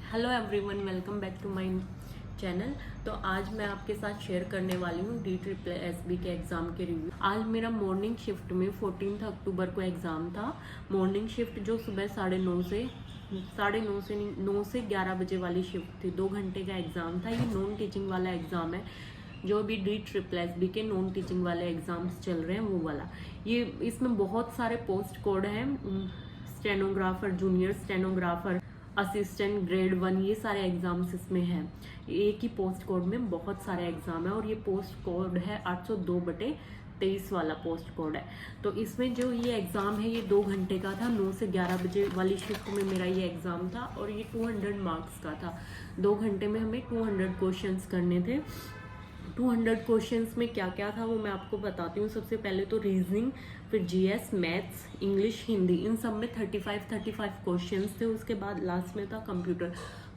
Hello everyone, welcome back to my channel. तो आज मैं आपके साथ शेयर करने वाली हूँ DSSB के एग्ज़ाम के रिव्यू। आज मेरा मॉर्निंग शिफ्ट में 14 अक्टूबर को एग्ज़ाम था। मॉर्निंग शिफ्ट जो सुबह 9 से 11 बजे वाली शिफ्ट थी। 2 घंटे का एग्ज़ाम था। ये नॉन टीचिंग वाला एग्ज़ाम है, जो अभी DSSB के नॉन टीचिंग वाले एग्ज़ाम्स चल रहे हैं वो वाला। ये इसमें बहुत सारे पोस्ट कोड हैं, stenographer, junior stenographer, assistant grade 1, ये सारे एग्जाम्स इसमें हैं। एक ही पोस्ट कोड में बहुत सारे एग्जाम है और ये पोस्ट कोड है 802/23 वाला पोस्ट कोड है। तो इसमें जो ये एग्ज़ाम है ये 2 घंटे का था। 9 से 11 बजे वाली शिफ्ट में मेरा ये एग्ज़ाम था और ये 200 मार्क्स का था। 2 घंटे में हमें 200 क्वेश्चंस करने थे। 200 क्वेश्चंस में क्या क्या था वो मैं आपको बताती हूँ। सबसे पहले तो रीजनिंग, फिर जीएस, मैथ्स, इंग्लिश, हिंदी, इन सब में 35 क्वेश्चंस थे। उसके बाद लास्ट में था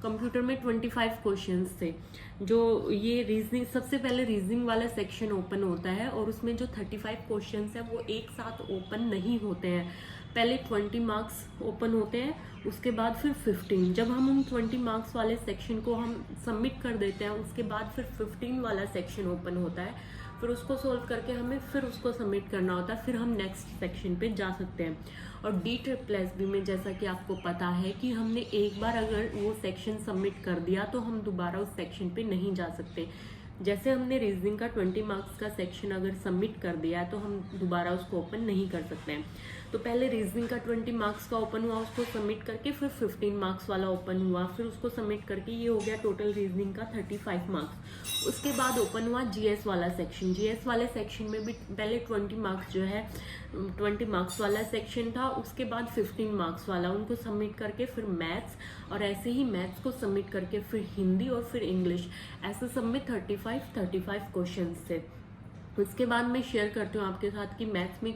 कंप्यूटर में 25 क्वेश्चंस थे। जो ये रीजनिंग, सबसे पहले रीजनिंग वाला सेक्शन ओपन होता है और उसमें जो 35 क्वेश्चंस है वो एक साथ ओपन नहीं होते हैं। पहले 20 मार्क्स ओपन होते हैं, उसके बाद फिर 15। जब हम उन 20 मार्क्स वाले सेक्शन को हम सबमिट कर देते हैं, उसके बाद फिर 15 वाला सेक्शन ओपन होता है। फिर उसको सोल्व करके हमें फिर उसको सबमिट करना होता है, फिर हम नेक्स्ट सेक्शन पे जा सकते हैं। और DSSB में जैसा कि आपको पता है कि हमने एक बार अगर वो सेक्शन सबमिट कर दिया तो हम दोबारा उस सेक्शन पे नहीं जा सकते। जैसे हमने रीजनिंग का 20 मार्क्स का सेक्शन अगर सबमिट कर दिया है तो हम दोबारा उसको ओपन नहीं कर सकते हैं। तो पहले रीजनिंग का 20 मार्क्स का ओपन हुआ, उसको सबमिट करके फिर 15 मार्क्स वाला ओपन हुआ, फिर उसको सबमिट करके ये हो गया टोटल रीजनिंग का 35 मार्क्स। उसके बाद ओपन हुआ जीएस वाला सेक्शन। जीएस वाले सेक्शन में भी पहले 20 मार्क्स जो है 20 मार्क्स वाला सेक्शन था, उसके बाद 15 मार्क्स वाला, उनको सबमिट करके फिर मैथ्स, और ऐसे ही मैथ्स को सबमिट करके फिर हिंदी और फिर इंग्लिश, ऐसे सब में 35 क्वेश्चन थे। उसके बाद मैं शेयर करती हूँ आपके साथ कि मैथ्स में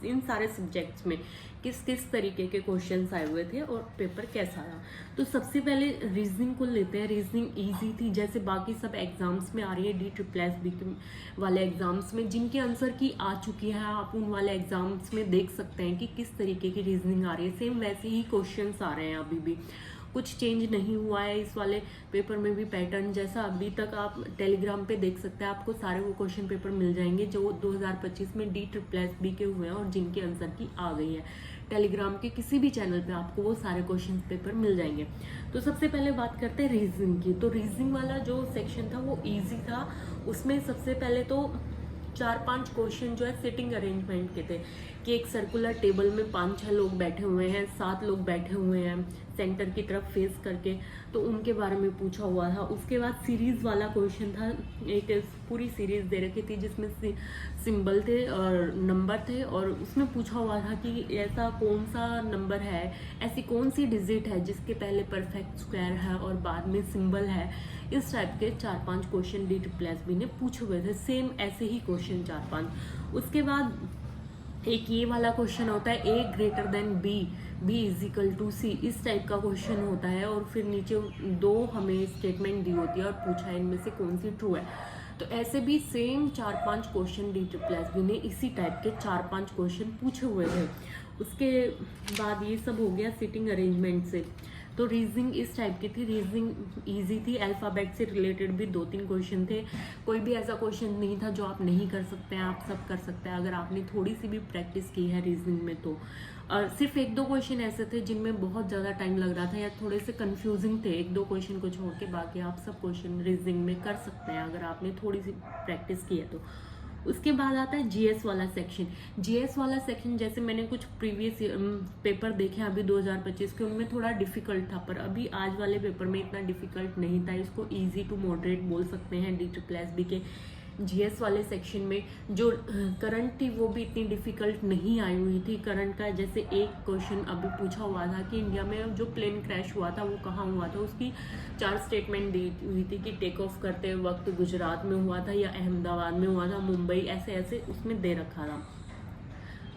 इन सारे सब्जेक्ट्स में किस किस तरीके के क्वेश्चंस आए हुए थे और पेपर कैसा रहा। तो सबसे पहले रीजनिंग को लेते हैं। रीजनिंग इजी थी, जैसे बाकी सब एग्जाम्स में आ रही है। DSSB वाले एग्जाम्स में जिनके आंसर की आ चुकी है, आप उन वाले एग्जाम्स में देख सकते हैं कि किस तरीके की रीजनिंग आ रही है। सेम वैसे ही क्वेश्चंस आ रहे हैं, अभी भी कुछ चेंज नहीं हुआ है इस वाले पेपर में भी। पैटर्न जैसा अभी तक आप टेलीग्राम पे देख सकते हैं, आपको सारे वो क्वेश्चन पेपर मिल जाएंगे जो 2025 में DSSB के हुए हैं और जिनके आंसर की आ गई है। टेलीग्राम के किसी भी चैनल पे आपको वो सारे क्वेश्चन पेपर मिल जाएंगे। तो सबसे पहले बात करते हैं रीजनिंग की। तो रीजनिंग वाला जो सेक्शन था वो ईजी था। उसमें सबसे पहले तो 4-5 क्वेश्चन जो है सिटिंग अरेंजमेंट के थे, कि एक सर्कुलर टेबल में 5-6 लोग बैठे हुए हैं, 7 लोग बैठे हुए हैं सेंटर की तरफ फेस करके, तो उनके बारे में पूछा हुआ था। उसके बाद सीरीज वाला क्वेश्चन था, एक पूरी सीरीज दे रखी थी जिसमें सिंबल थे और नंबर थे, और उसमें पूछा हुआ था कि ऐसा कौन सा नंबर है, ऐसी कौन सी डिजिट है जिसके पहले परफेक्ट स्क्वायर है और बाद में सिंबल है। इस टाइप के 4-5 क्वेश्चन DSSB ने पूछे हुए थे। सेम ऐसे ही क्वेश्चन 4-5। उसके बाद एक ये वाला क्वेश्चन होता है, A greater than B = C, इस टाइप का क्वेश्चन होता है। और फिर नीचे 2 हमें स्टेटमेंट दी होती है और पूछा है इनमें से कौन सी ट्रू है। तो ऐसे भी सेम 4-5 क्वेश्चन DSSB ने इसी टाइप के 4-5 क्वेश्चन पूछे हुए थे। उसके बाद ये सब हो गया सिटिंग अरेंजमेंट से। तो रीजनिंग इस टाइप की थी। रीजनिंग इजी थी। अल्फ़ाबेट से रिलेटेड भी 2-3 क्वेश्चन थे। कोई भी ऐसा क्वेश्चन नहीं था जो आप नहीं कर सकते हैं, आप सब कर सकते हैं अगर आपने थोड़ी सी भी प्रैक्टिस की है रीजनिंग में। तो सिर्फ 1-2 क्वेश्चन ऐसे थे जिनमें बहुत ज़्यादा टाइम लग रहा था या थोड़े से कंफ्यूजिंग थे। 1-2 क्वेश्चन को छोड़ के बाकी आप सब क्वेश्चन रीजनिंग में कर सकते हैं अगर आपने थोड़ी सी प्रैक्टिस की है तो। उसके बाद आता है जीएस वाला सेक्शन। जीएस वाला सेक्शन जैसे मैंने कुछ प्रीवियस पेपर देखे अभी 2025 के, उनमें थोड़ा डिफिकल्ट था, पर अभी आज वाले पेपर में इतना डिफिकल्ट नहीं था। इसको इजी टू मॉडरेट बोल सकते हैं। DSSB के जीएस वाले सेक्शन में जो करंट थी वो भी इतनी डिफिकल्ट नहीं आई हुई थी। करंट का जैसे एक क्वेश्चन अभी पूछा हुआ था कि इंडिया में जो प्लेन क्रैश हुआ था वो कहाँ हुआ था, उसकी 4 स्टेटमेंट दी हुई थी कि टेक ऑफ करते वक्त गुजरात में हुआ था या अहमदाबाद में हुआ था, मुंबई, ऐसे ऐसे उसमें दे रखा था।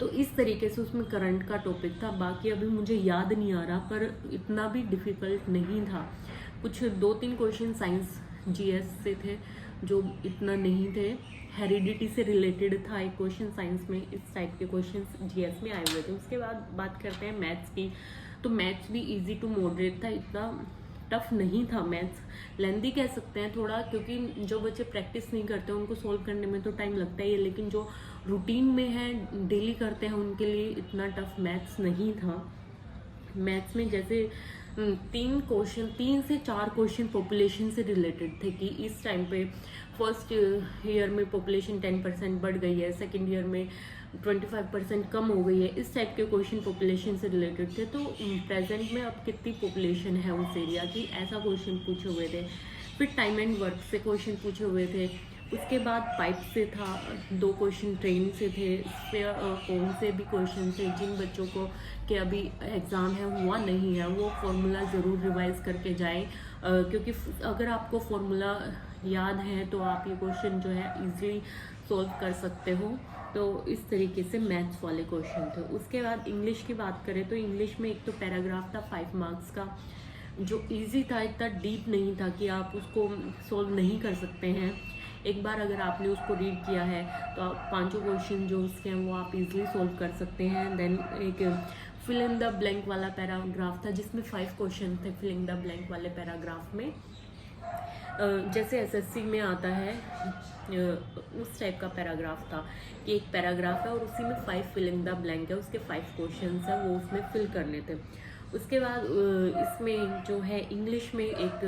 तो इस तरीके से उसमें करंट का टॉपिक था। बाकी अभी मुझे याद नहीं आ रहा, पर इतना भी डिफिकल्ट नहीं था। कुछ 2-3 क्वेश्चन साइंस जीएस से थे जो इतना नहीं थे। हेरिडिटी से रिलेटेड था एक क्वेश्चन साइंस में। इस टाइप के क्वेश्चन जीएस में आए हुए थे। उसके बाद बात करते हैं मैथ्स की। तो मैथ्स भी इजी टू मॉडरेट था, इतना टफ नहीं था मैथ्स, लेंदी कह सकते हैं थोड़ा, क्योंकि जो बच्चे प्रैक्टिस नहीं करते उनको सोल्व करने में तो टाइम लगता ही है, लेकिन जो रूटीन में है, डेली करते हैं, उनके लिए इतना टफ मैथ्स नहीं था। मैथ्स में जैसे 3 से 4 क्वेश्चन पॉपुलेशन से रिलेटेड थे कि इस टाइम पे फर्स्ट ईयर में पॉपुलेशन 10% बढ़ गई है, सेकेंड ईयर में 25% कम हो गई है, इस टाइप के क्वेश्चन पॉपुलेशन से रिलेटेड थे। तो प्रेजेंट में अब कितनी पॉपुलेशन है उस एरिया की, ऐसा क्वेश्चन पूछे हुए थे। फिर टाइम एंड वर्क से क्वेश्चन पूछे हुए थे। उसके बाद पाइप से था, 2 क्वेश्चन ट्रेन से थे, स्फीयर और कोन से भी क्वेश्चन थे। जिन बच्चों को कि अभी एग्ज़ाम है हुआ नहीं है, वो फॉर्मूला ज़रूर रिवाइज करके जाएं, क्योंकि अगर आपको फॉर्मूला याद है तो आप ये क्वेश्चन जो है इजीली सॉल्व कर सकते हो। तो इस तरीके से मैथ्स वाले क्वेश्चन थे। उसके बाद इंग्लिश की बात करें तो इंग्लिश में एक तो पैराग्राफ था 5 मार्क्स का, जो इजी था, इतना डीप नहीं था कि आप उसको सॉल्व नहीं कर सकते हैं। एक बार अगर आपने उसको रीड किया है तो आप 5 क्वेश्चन जो उसके हैं वो आप इजीली सॉल्व कर सकते हैं। देन एक फिल इन द ब्लैंक वाला पैराग्राफ था जिसमें 5 क्वेश्चन थे फिल इन द ब्लैंक वाले पैराग्राफ में। जैसे एसएससी में आता है उस टाइप का पैराग्राफ था कि एक पैराग्राफ है और उसी में 5 फिल इन द ब्लैंक है, उसके 5 क्वेश्चन है वो उसमें फिल करने थे। उसके बाद इसमें जो है इंग्लिश में एक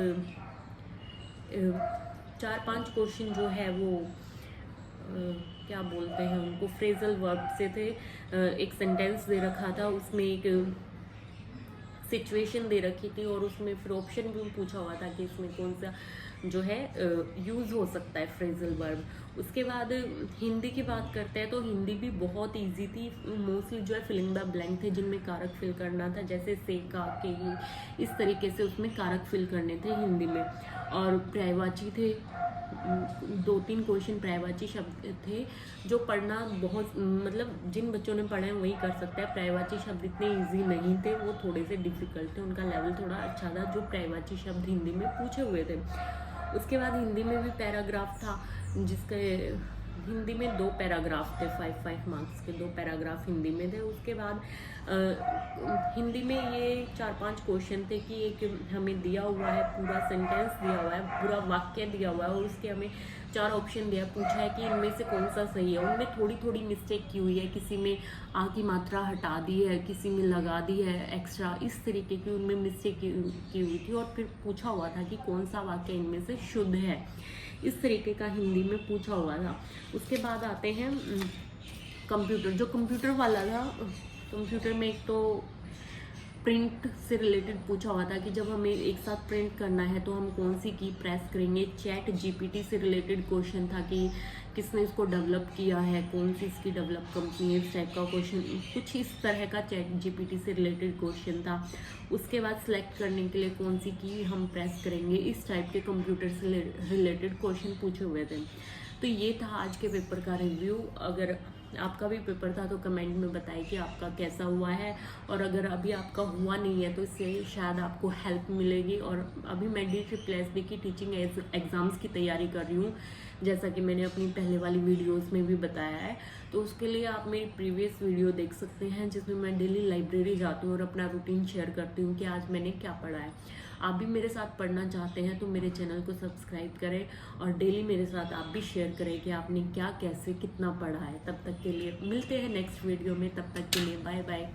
4-5 क्वेश्चन जो है वो क्या बोलते हैं उनको, फ्रेजल वर्ब से थे। एक सेंटेंस दे रखा था, उसमें एक सिचुएशन दे रखी थी और उसमें फिर ऑप्शन भी पूछा हुआ था कि इसमें कौन सा जो है यूज़ हो सकता है फ्रेजल वर्ब। उसके बाद हिंदी की बात करते हैं तो हिंदी भी बहुत इजी थी। मोस्टली जो है फिलिंग द ब्लैंक थे जिनमें कारक फिल करना था, जैसे से, का, के, इस तरीके से उसमें कारक फिल करने थे हिंदी में। और पर्यायवाची थे, 2-3 क्वेश्चन पर्यायवाची शब्द थे जो पढ़ना बहुत, मतलब जिन बच्चों ने पढ़े हैं वही कर सकते हैं। पर्यायवाची शब्द इतने इजी नहीं थे, वो थोड़े से डिफिकल्ट थे, उनका लेवल थोड़ा अच्छा था जो पर्यायवाची शब्द हिंदी में पूछे हुए थे। उसके बाद हिंदी में भी पैराग्राफ था, जिसके हिंदी में 2 पैराग्राफ थे, 5 मार्क्स के 2 पैराग्राफ हिंदी में थे। उसके बाद हिंदी में ये 4-5 क्वेश्चन थे कि एक हमें दिया हुआ है, पूरा सेंटेंस दिया हुआ है, पूरा वाक्य दिया हुआ है और उसके हमें 4 ऑप्शन दिया, पूछा है कि इनमें से कौन सा सही है। उनमें थोड़ी थोड़ी मिस्टेक की हुई है, किसी में आ की मात्रा हटा दी है, किसी में लगा दी है एक्स्ट्रा, इस तरीके की उनमें मिस्टेक की हुई थी। और फिर पूछा हुआ था कि कौन सा वाक्य इनमें से शुद्ध है, इस तरीके का हिंदी में पूछा हुआ था। उसके बाद आते हैं कंप्यूटर। जो कंप्यूटर वाला था, कंप्यूटर में एक तो प्रिंट से रिलेटेड पूछा हुआ था कि जब हमें एक साथ प्रिंट करना है तो हम कौन सी की प्रेस करेंगे। चैट जीपीटी से रिलेटेड क्वेश्चन था कि किसने इसको डेवलप किया है, कौन सी इसकी डेवलप कंपनी है, इस टाइप का क्वेश्चन, कुछ इस तरह का चैट जीपीटी से रिलेटेड क्वेश्चन था। उसके बाद सिलेक्ट करने के लिए कौन सी की हम प्रेस करेंगे, इस टाइप के कंप्यूटर से रिलेटेड क्वेश्चन पूछे हुए थे। तो ये था आज के पेपर का रिव्यू। अगर आपका भी पेपर था तो कमेंट में बताइए कि आपका कैसा हुआ है, और अगर अभी आपका हुआ नहीं है तो इससे शायद आपको हेल्प मिलेगी। और अभी मैं DSSB की टीचिंग एग्ज़ाम्स की तैयारी कर रही हूँ, जैसा कि मैंने अपनी पहले वाली वीडियोस में भी बताया है। तो उसके लिए आप मेरी प्रीवियस वीडियो देख सकते हैं जिसमें मैं डेली लाइब्रेरी जाती हूँ और अपना रूटीन शेयर करती हूँ कि आज मैंने क्या पढ़ा है। आप भी मेरे साथ पढ़ना चाहते हैं तो मेरे चैनल को सब्सक्राइब करें और डेली मेरे साथ आप भी शेयर करें कि आपने क्या, कैसे, कितना पढ़ा है। तब तक के लिए मिलते हैं नेक्स्ट वीडियो में, तब तक के लिए बाय बाय।